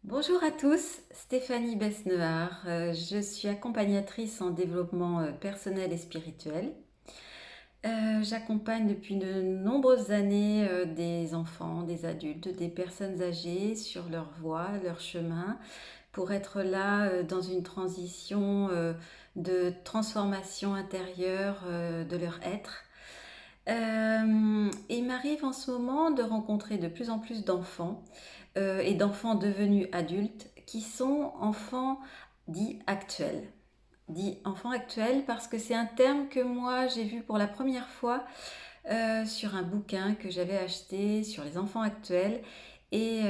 Bonjour à tous, Stéphanie Besnehard. Je suis accompagnatrice en développement personnel et spirituel. J'accompagne depuis de nombreuses années des enfants, des adultes, des personnes âgées sur leur voie, leur chemin, pour être là dans une transition de transformation intérieure de leur être. Il m'arrive en ce moment de rencontrer de plus en plus d'enfants et d'enfants devenus adultes qui sont enfants dits actuels. Dits enfants actuels parce que c'est un terme que moi j'ai vu pour la première fois sur un bouquin que j'avais acheté sur les enfants actuels. Et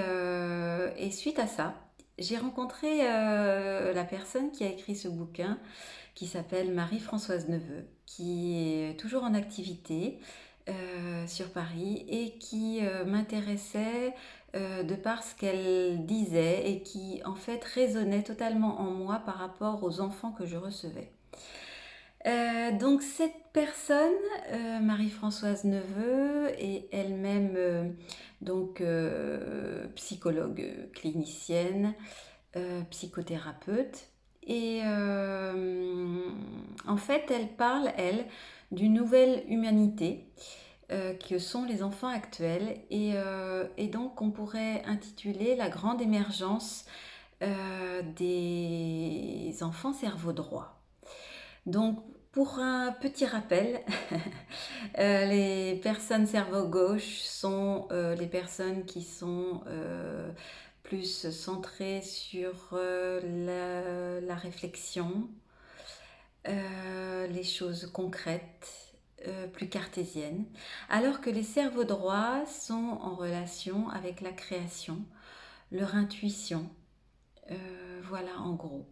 suite à ça, j'ai rencontré la personne qui a écrit ce bouquin qui s'appelle Marie-Françoise Neveu, qui est toujours en activité sur Paris et qui m'intéressait de par ce qu'elle disait et qui en fait résonnait totalement en moi par rapport aux enfants que je recevais. Donc cette personne, Marie-Françoise Neveu, est elle-même psychologue clinicienne, psychothérapeute. En fait, elle parle, elle, d'une nouvelle humanité que sont les enfants actuels. Et donc, on pourrait intituler la grande émergence des enfants cerveau droit. Donc, pour un petit rappel, les personnes cerveau gauche sont les personnes qui sont plus centrées sur la réflexion, les choses concrètes, plus cartésiennes, alors que les cerveaux droits sont en relation avec la création, leur intuition. Voilà en gros.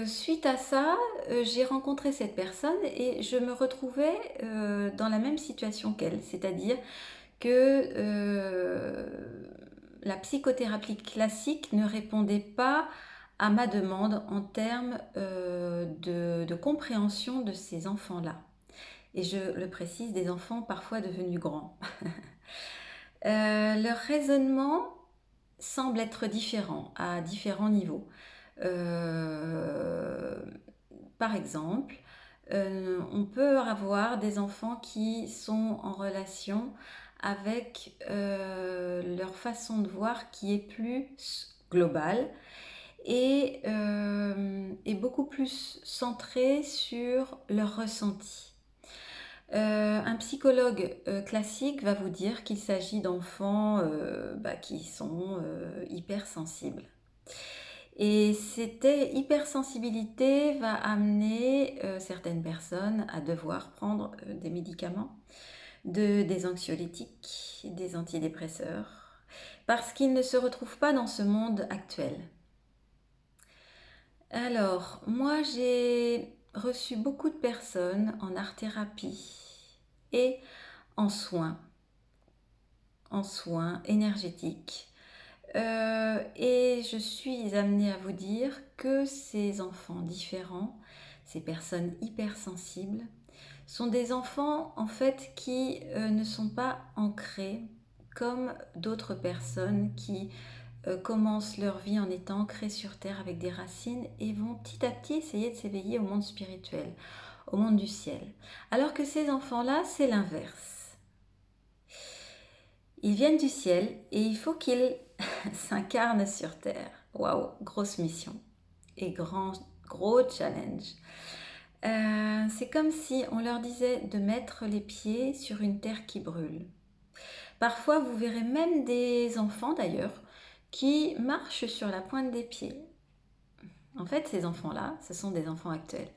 Suite à ça, j'ai rencontré cette personne et je me retrouvais dans la même situation qu'elle, c'est-à-dire que la psychothérapie classique ne répondait pas à ma demande en termes de compréhension de ces enfants-là. Et je le précise, des enfants parfois devenus grands. Leur raisonnement semble être différent à différents niveaux. Euh, Par exemple, on peut avoir des enfants qui sont en relation avec leur façon de voir qui est plus globale et beaucoup plus centrée sur leur ressenti. Un psychologue classique va vous dire qu'il s'agit d'enfants qui sont hypersensibles. Et cette hypersensibilité va amener certaines personnes à devoir prendre des médicaments, des anxiolytiques, des antidépresseurs, parce qu'ils ne se retrouvent pas dans ce monde actuel. Alors, moi j'ai reçu beaucoup de personnes en art-thérapie et en soins, énergétiques. Et je suis amenée à vous dire que ces enfants différents, ces personnes hypersensibles, sont des enfants en fait qui ne sont pas ancrés comme d'autres personnes qui commencent leur vie en étant ancrées sur terre avec des racines et vont petit à petit essayer de s'éveiller au monde spirituel, au monde du ciel. Alors que ces enfants-là, c'est l'inverse. Ils viennent du ciel et il faut qu'ils s'incarnent sur terre. Waouh, grosse mission et gros challenge. C'est comme si on leur disait de mettre les pieds sur une terre qui brûle. Parfois, vous verrez même des enfants d'ailleurs qui marchent sur la pointe des pieds. En fait, ces enfants-là, ce sont des enfants actuels.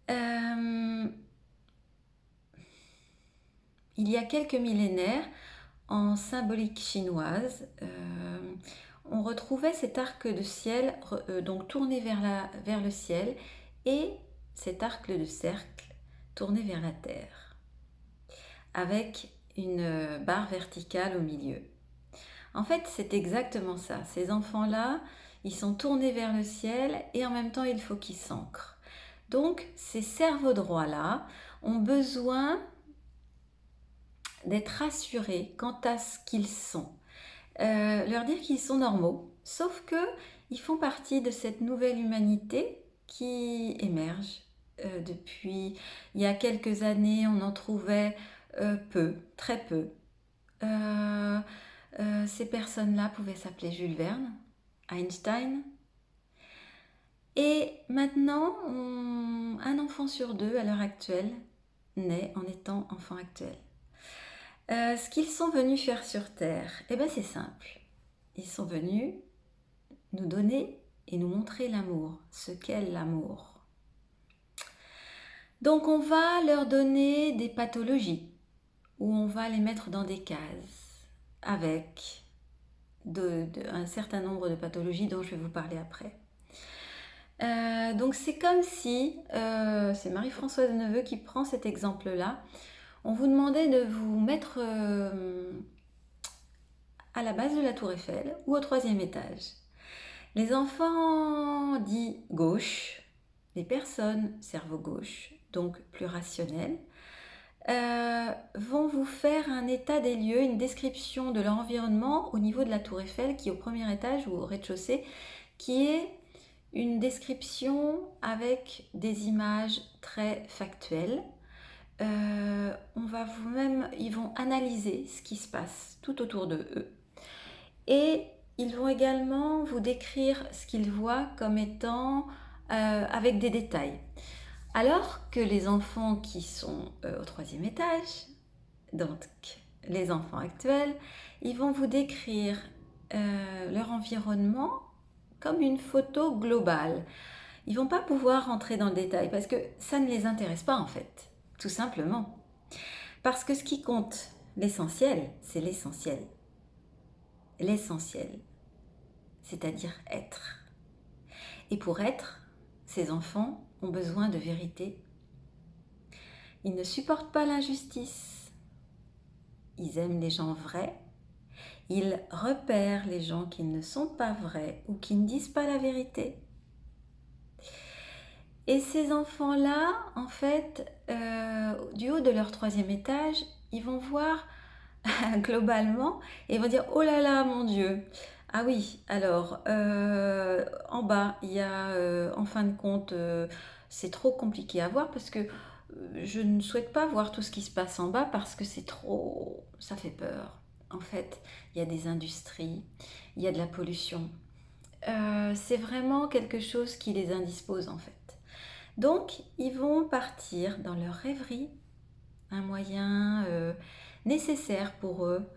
Euh, il y a quelques millénaires, en symbolique chinoise, on retrouvait cet arc de ciel donc tourné vers le ciel et cet arc de cercle tourné vers la terre avec une barre verticale au milieu. En fait, c'est exactement ça. Ces enfants-là, ils sont tournés vers le ciel et en même temps, il faut qu'ils s'ancrent. Donc, ces cerveaux droits-là ont besoin d'être rassurés quant à ce qu'ils sont. leur dire qu'ils sont normaux, sauf que ils font partie de cette nouvelle humanité qui émerge depuis il y a quelques années. On en trouvait peu, très peu. Euh, ces personnes-là pouvaient s'appeler Jules Verne, Einstein. Et maintenant, un enfant sur deux à l'heure actuelle naît en étant enfant actuel. Ce qu'ils sont venus faire sur Terre, eh ben c'est simple. Ils sont venus nous donner et nous montrer l'amour, ce qu'est l'amour. Donc on va leur donner des pathologies, où on va les mettre dans des cases, avec un certain nombre de pathologies dont je vais vous parler après. Donc c'est comme si, c'est Marie-Françoise Neveu qui prend cet exemple-là, on vous demandait de vous mettre à la base de la tour Eiffel ou au 3e étage. Les enfants dits gauche, les personnes cerveau gauche, donc plus rationnelles, vont vous faire un état des lieux, une description de leur environnement au niveau de la tour Eiffel qui est au 1er étage ou au rez-de-chaussée, qui est une description avec des images très factuelles. Ils vont analyser ce qui se passe tout autour de eux. Et ils vont également vous décrire ce qu'ils voient comme étant avec des détails. Alors que les enfants qui sont au 3e étage, donc les enfants actuels, ils vont vous décrire leur environnement comme une photo globale. Ils ne vont pas pouvoir rentrer dans le détail parce que ça ne les intéresse pas en fait, tout simplement. Parce que ce qui compte, l'essentiel, c'est l'essentiel. L'essentiel, c'est-à-dire être. Et pour être, ces enfants ont besoin de vérité. Ils ne supportent pas l'injustice. Ils aiment les gens vrais. Ils repèrent les gens qui ne sont pas vrais ou qui ne disent pas la vérité. Et ces enfants-là, en fait, du haut de leur 3e étage, ils vont voir globalement et ils vont dire « Oh là là, mon Dieu !» Ah oui, alors, en bas, il y a, en fin de compte, c'est trop compliqué à voir parce que je ne souhaite pas voir tout ce qui se passe en bas parce que c'est trop... ça fait peur. En fait, il y a des industries, il y a de la pollution. C'est vraiment quelque chose qui les indispose en fait. Donc, ils vont partir dans leur rêverie, un moyen nécessaire pour eux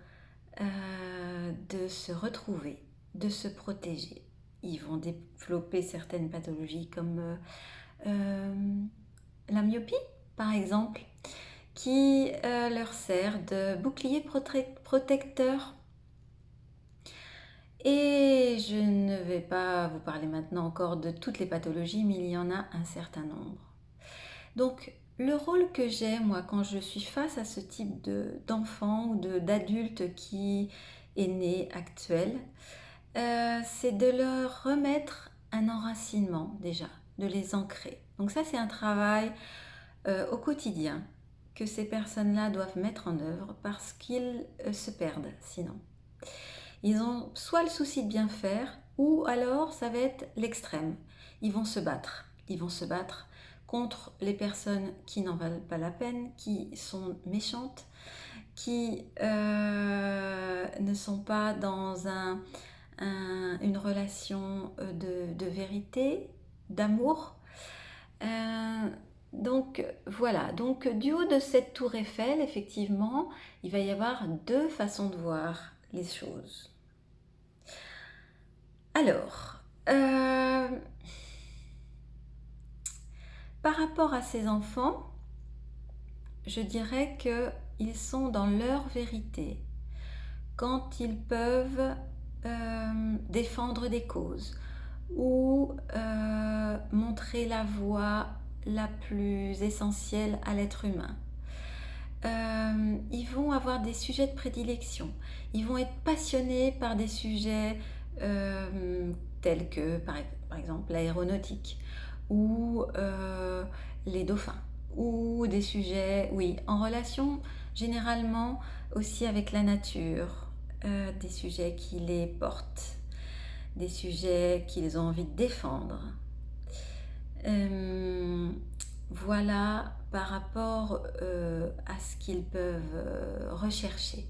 de se retrouver, de se protéger. Ils vont développer certaines pathologies comme la myopie, par exemple, qui leur sert de bouclier protecteur. Et je ne vais pas vous parler maintenant encore de toutes les pathologies, mais il y en a un certain nombre. Donc, le rôle que j'ai, moi, quand je suis face à ce type d'enfant ou d'adulte qui est né actuel, c'est de leur remettre un enracinement déjà, de les ancrer. Donc ça, c'est un travail au quotidien que ces personnes-là doivent mettre en œuvre parce qu'ils se perdent sinon. Ils ont soit le souci de bien faire, ou alors ça va être l'extrême. Ils vont se battre. Ils vont se battre contre les personnes qui n'en valent pas la peine, qui sont méchantes, qui ne sont pas dans une relation de vérité, d'amour. Donc voilà, donc du haut de cette tour Eiffel, effectivement, il va y avoir deux façons de voir les choses. Alors, par rapport à ces enfants, je dirais qu'ils sont dans leur vérité quand ils peuvent défendre des causes ou montrer la voie la plus essentielle à l'être humain. Ils vont avoir des sujets de prédilection. Ils vont être passionnés par des sujets tels que, par exemple, l'aéronautique ou les dauphins ou des sujets, oui, en relation généralement aussi avec la nature, des sujets qui les portent, des sujets qu'ils ont envie de défendre. Voilà par rapport à ce qu'ils peuvent rechercher.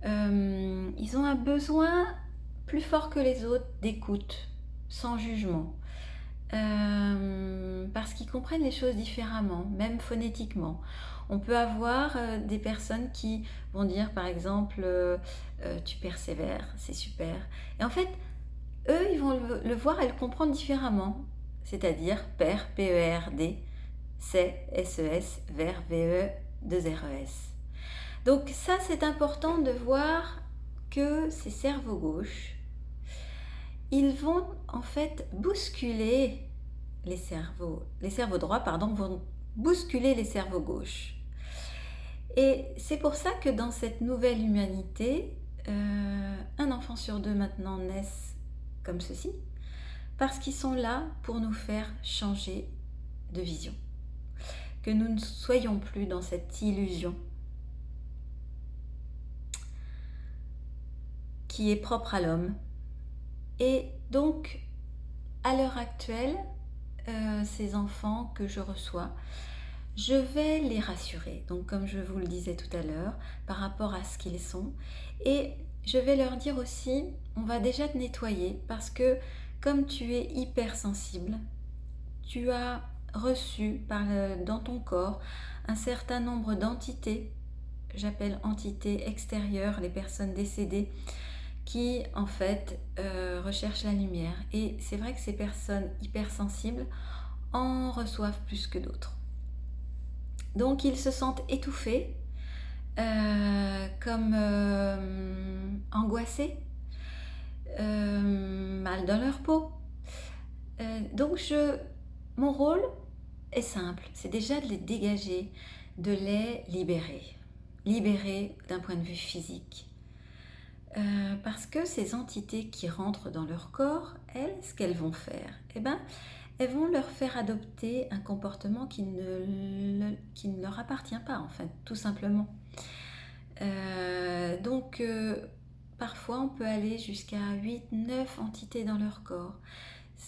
Ils ont un besoin plus fort que les autres d'écoute, sans jugement. Parce qu'ils comprennent les choses différemment, même phonétiquement. On peut avoir des personnes qui vont dire par exemple tu persévères, c'est super. Et en fait, eux, ils vont le voir et le comprendre différemment. C'est-à-dire perd, P-E-R-D, c'est S-E-S, vers V-E, 2-R-E-S. Donc ça, c'est important de voir que ces cerveaux gauches, ils vont en fait bousculer les cerveaux droits, pardon, vont bousculer les cerveaux gauches. Et c'est pour ça que dans cette nouvelle humanité, un enfant sur deux maintenant naissent comme ceci, parce qu'ils sont là pour nous faire changer de vision. Que nous ne soyons plus dans cette illusion qui est propre à l'homme. Et donc, à l'heure actuelle, ces enfants que je reçois, je vais les rassurer, donc comme je vous le disais tout à l'heure, par rapport à ce qu'ils sont. Et je vais leur dire aussi, on va déjà te nettoyer parce que comme tu es hypersensible, tu as reçu dans ton corps un certain nombre d'entités, j'appelle entités extérieures, les personnes décédées, qui en fait recherchent la lumière. Et c'est vrai que ces personnes hypersensibles en reçoivent plus que d'autres. Donc ils se sentent étouffés, comme angoissés, mal dans leur peau. Donc mon rôle est simple, c'est déjà de les dégager, de les libérer. Libérer d'un point de vue physique. Parce que ces entités qui rentrent dans leur corps, elles, ce qu'elles vont faire, elles vont leur faire adopter un comportement qui ne leur appartient pas, en fait, tout simplement. Donc, parfois, on peut aller jusqu'à 8-9 entités dans leur corps.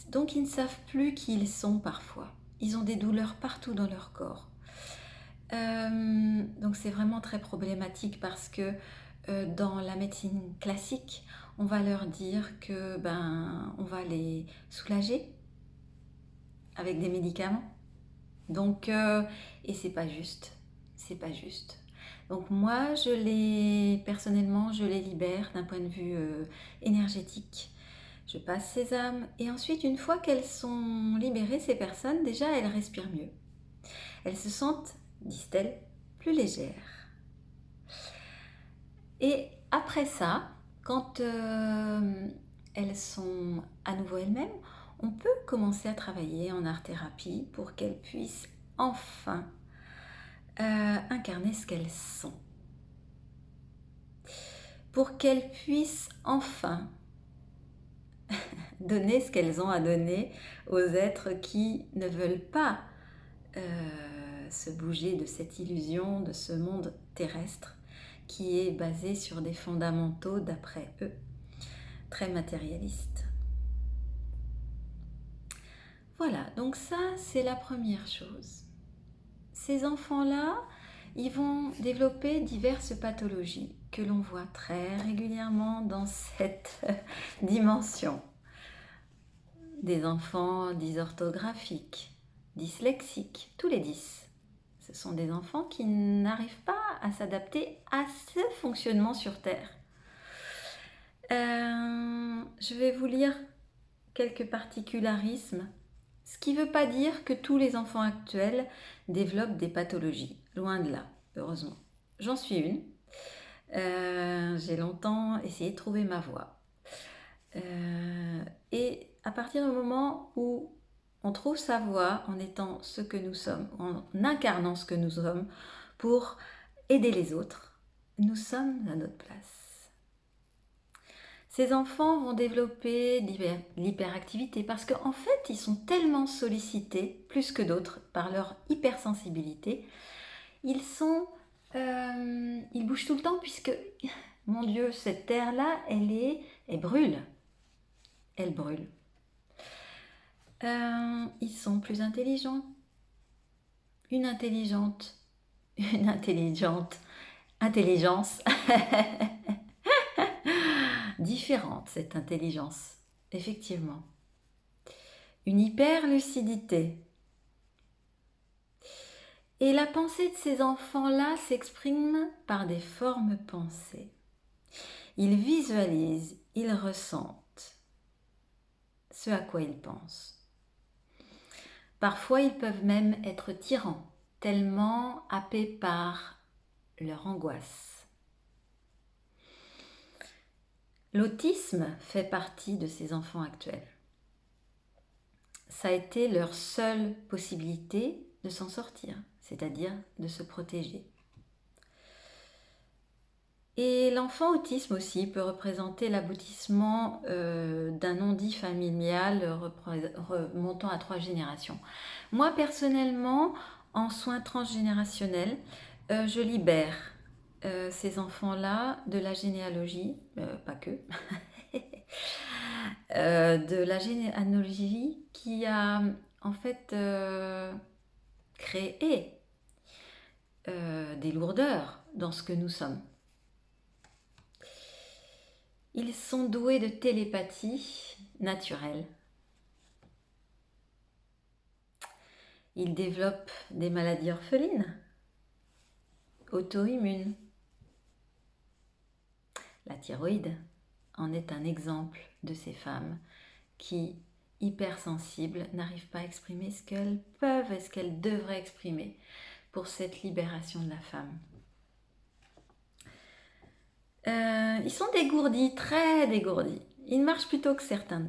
Donc, ils ne savent plus qui ils sont parfois. Ils ont des douleurs partout dans leur corps. Donc, c'est vraiment très problématique parce que dans la médecine classique, on va leur dire que on va les soulager avec des médicaments. Donc, et c'est pas juste. C'est pas juste. Donc moi, personnellement, je les libère d'un point de vue énergétique. Je passe ces âmes et ensuite, une fois qu'elles sont libérées, ces personnes, déjà, elles respirent mieux. Elles se sentent, disent-elles, plus légères. Et après ça, quand elles sont à nouveau elles-mêmes, on peut commencer à travailler en art-thérapie pour qu'elles puissent enfin incarner ce qu'elles sont. Pour qu'elles puissent enfin donner ce qu'elles ont à donner aux êtres qui ne veulent pas se bouger de cette illusion, de ce monde terrestre qui est basé sur des fondamentaux, d'après eux, très matérialistes. Voilà, donc ça, c'est la première chose. Ces enfants-là, ils vont développer diverses pathologies que l'on voit très régulièrement dans cette dimension. Des enfants dysorthographiques, dyslexiques, tous les 10. Ce sont des enfants qui n'arrivent pas à s'adapter à ce fonctionnement sur Terre. Je vais vous lire quelques particularismes, ce qui ne veut pas dire que tous les enfants actuels développent des pathologies, loin de là, heureusement. J'en suis une. J'ai longtemps essayé de trouver ma voie. Et à partir du moment où on trouve sa voie en étant ce que nous sommes, en incarnant ce que nous sommes pour aider les autres, nous sommes à notre place. Ces enfants vont développer l'hyperactivité parce qu'en fait, ils sont tellement sollicités, plus que d'autres, par leur hypersensibilité. Ils bougent tout le temps puisque Mon Dieu, cette terre-là, elle brûle. Elle brûle. Ils sont plus intelligents. Une intelligente. Une intelligence différente, cette intelligence, effectivement. Une hyper-lucidité. Et la pensée de ces enfants-là s'exprime par des formes pensées. Ils visualisent, ils ressentent ce à quoi ils pensent. Parfois, ils peuvent même être tyrans, tellement happés par leur angoisse. L'autisme fait partie de ces enfants actuels. Ça a été leur seule possibilité de s'en sortir, c'est-à-dire de se protéger. Et l'enfant autisme aussi peut représenter l'aboutissement d'un non-dit familial remontant à 3 générations. Moi, personnellement, en soins transgénérationnels, je libère ces enfants-là de la généalogie, pas que, de la généalogie qui a en fait créé des lourdeurs dans ce que nous sommes. Ils sont doués de télépathie naturelle. Ils développent des maladies orphelines, auto-immunes. La thyroïde en est un exemple de ces femmes qui, hypersensibles, n'arrivent pas à exprimer ce qu'elles peuvent et ce qu'elles devraient exprimer pour cette libération de la femme. Ils sont dégourdis, très dégourdis. Ils marchent plutôt que certains.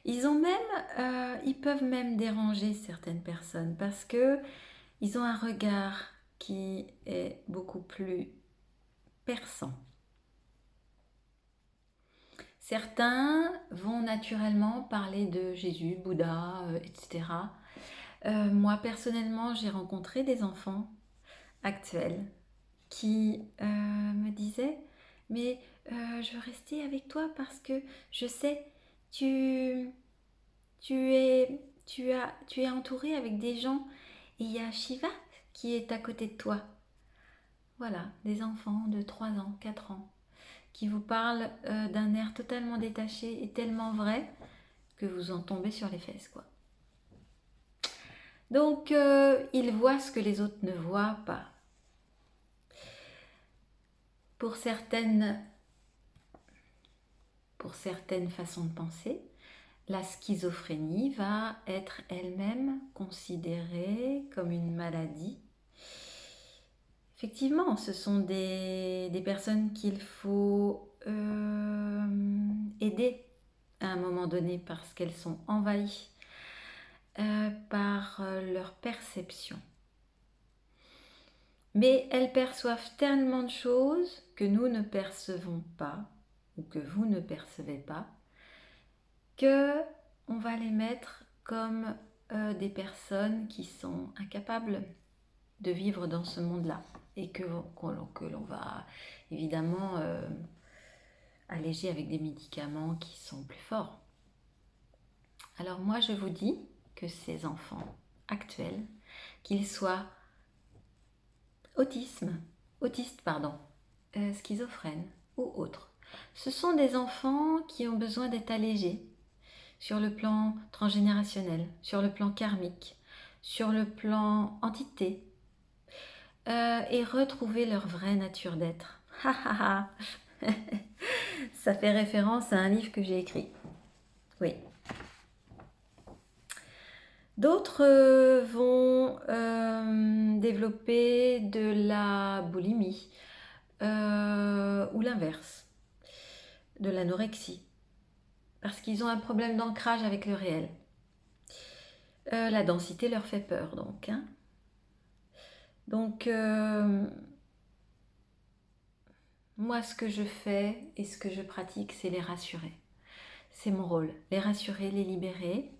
Ils peuvent même déranger certaines personnes parce que ils ont un regard qui est beaucoup plus perçant. Certains vont naturellement parler de Jésus, Bouddha, etc. Moi, personnellement, j'ai rencontré des enfants actuels qui me disaient « Mais je veux rester avec toi parce que je sais, tu es entouré avec des gens et il y a Shiva qui est à côté de toi. » Voilà, des enfants de 3 ans, 4 ans qui vous parlent d'un air totalement détaché et tellement vrai que vous en tombez sur les fesses, quoi. Donc, ils voient ce que les autres ne voient pas. Pour certaines façons de penser, la schizophrénie va être elle-même considérée comme une maladie. Effectivement, ce sont des personnes qu'il faut aider à un moment donné parce qu'elles sont envahies par leur perception. Mais elles perçoivent tellement de choses que nous ne percevons pas ou que vous ne percevez pas que on va les mettre comme des personnes qui sont incapables de vivre dans ce monde-là et que l'on va évidemment alléger avec des médicaments qui sont plus forts. Alors moi je vous dis que ces enfants actuels, qu'ils soient autistes, schizophrènes ou autres, ce sont des enfants qui ont besoin d'être allégés sur le plan transgénérationnel, sur le plan karmique, sur le plan entité, et retrouver leur vraie nature d'être. Ça fait référence à un livre que j'ai écrit. Oui. D'autres vont développer de la boulimie ou l'inverse, de l'anorexie, parce qu'ils ont un problème d'ancrage avec le réel. La densité leur fait peur, donc. Donc, moi, ce que je fais et ce que je pratique, c'est les rassurer. C'est mon rôle, les rassurer, les libérer,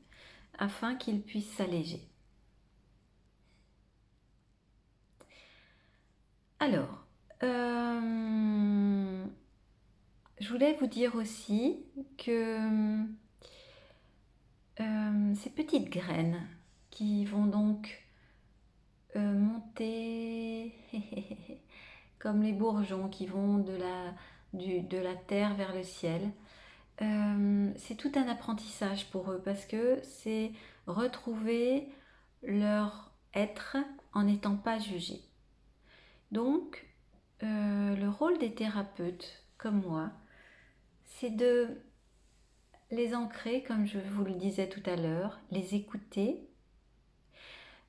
afin qu'ils puissent s'alléger. Alors, je voulais vous dire aussi que ces petites graines qui vont donc monter comme les bourgeons qui vont de la terre vers le ciel. C'est tout un apprentissage pour eux parce que c'est retrouver leur être en n'étant pas jugé. Donc, le rôle des thérapeutes comme moi, c'est de les ancrer, comme je vous le disais tout à l'heure, les écouter,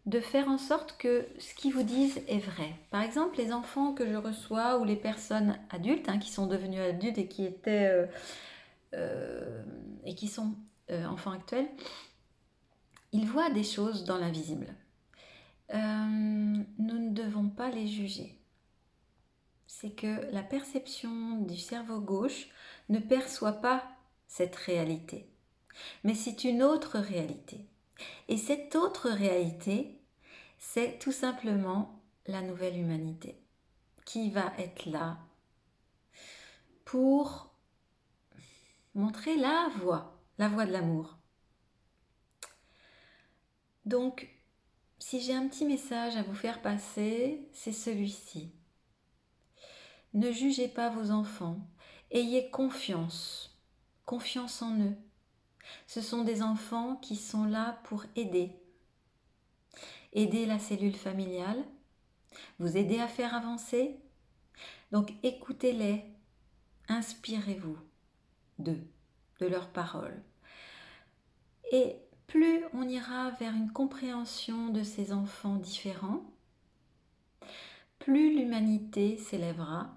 de faire en sorte que ce qu'ils vous disent est vrai. Par exemple, les enfants que je reçois ou les personnes adultes qui sont devenues adultes et qui étaient et qui sont enfants actuels, ils voient des choses dans l'invisible. Nous ne devons pas les juger. C'est que la perception du cerveau gauche ne perçoit pas cette réalité, mais c'est une autre réalité. Et cette autre réalité, c'est tout simplement la nouvelle humanité qui va être là pour montrer la voie de l'amour. Donc, si j'ai un petit message à vous faire passer, c'est celui-ci. Ne jugez pas vos enfants, ayez confiance en eux. Ce sont des enfants qui sont là pour aider la cellule familiale, vous aider à faire avancer. Donc écoutez-les, inspirez-vous d'eux, de leurs paroles. Et plus on ira vers une compréhension de ces enfants différents, plus l'humanité s'élèvera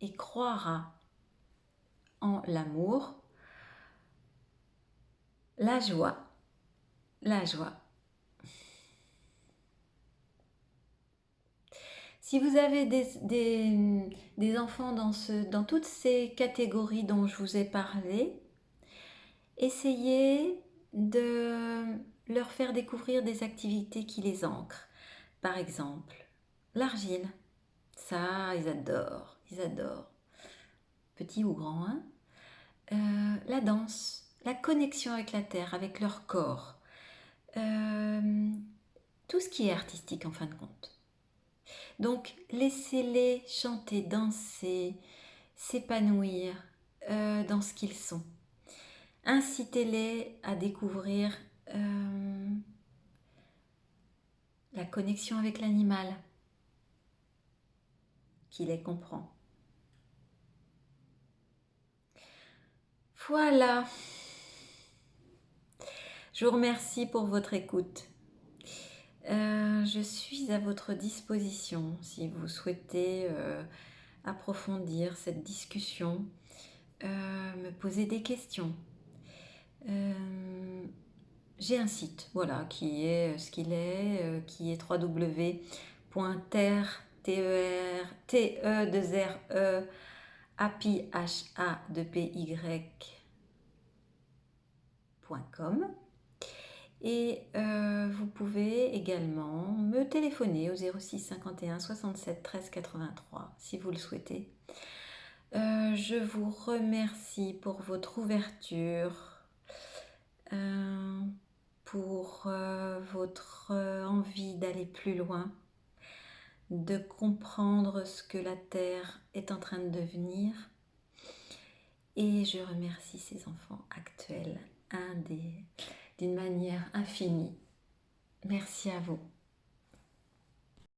et croira en l'amour, la joie, la joie. Si vous avez des enfants dans toutes ces catégories dont je vous ai parlé, essayez de leur faire découvrir des activités qui les ancrent. Par exemple, l'argile. Ça, ils adorent, ils adorent. Petit ou grand, hein. La danse, la connexion avec la terre, avec leur corps. Tout ce qui est artistique en fin de compte. Donc, laissez-les chanter, danser, s'épanouir dans ce qu'ils sont. Incitez-les à découvrir la connexion avec l'animal qui les comprend. Voilà. Je vous remercie pour votre écoute. Je suis à votre disposition si vous souhaitez approfondir cette discussion, me poser des questions. J'ai un site, voilà, qui est ce qu'il est, qui est www.terre-apy.com. Et vous pouvez également me téléphoner au 06 51 67 13 83 si vous le souhaitez. Je vous remercie pour votre ouverture, pour votre envie d'aller plus loin, de comprendre ce que la Terre est en train de devenir. Et je remercie ces enfants actuels d'une manière infinie. Merci à vous.